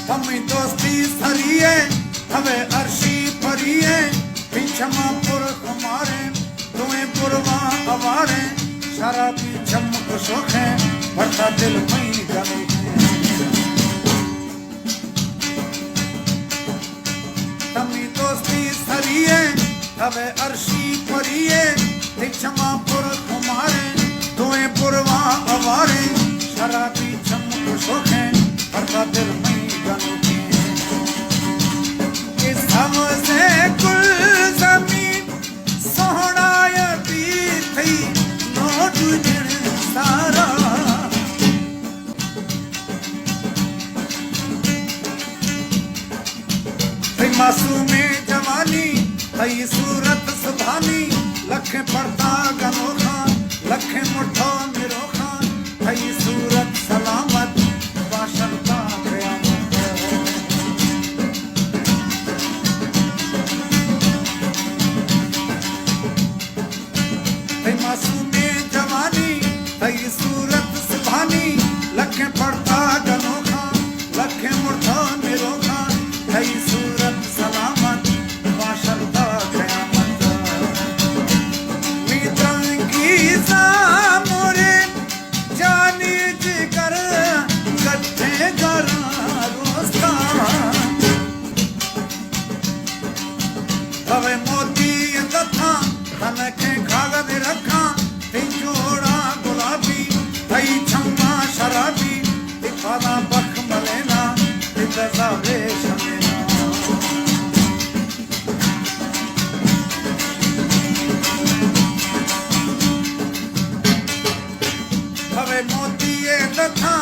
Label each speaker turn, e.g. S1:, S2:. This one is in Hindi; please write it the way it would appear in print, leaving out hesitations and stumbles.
S1: हमें दोस्ती सरिए हवे अर्शी परिए पिछमा पुर हमारे तुम्हें पुरवा अवारे शराबी चमक शोखे बढ़ता दिल मई गलो तमी दोस्ती सरिए हवे अर्शी परिए पिछमा पुर हमारे तुम्हें पुरवा अवारे शराबी चमक शोखे बढ़ता दिल मई गलो हमसे कुल जमीन सोहणाया भी थी नोट सारा मासूमे जवानी थई सूरत सुभानी लखे पड़ता गनोखा लखे मुठो निरोखा थई सूरत सलामत बाशरता मासूमे जवानी थई सूरत सुभानी लखे पड़ता गनोखा लखे मुठो निरोखा थई सूरत सलामत बाशरता क़यामत मीतंगी सामोरे जानी जिगर कट्ठे गरा रोस्ता हवे मोती दथा तनखे कागज रखा ते जोड़ा गुलाबी थई छम्मा शराबी ते पाला बख मलेना ते दजावे शमेना हवे मोती दथा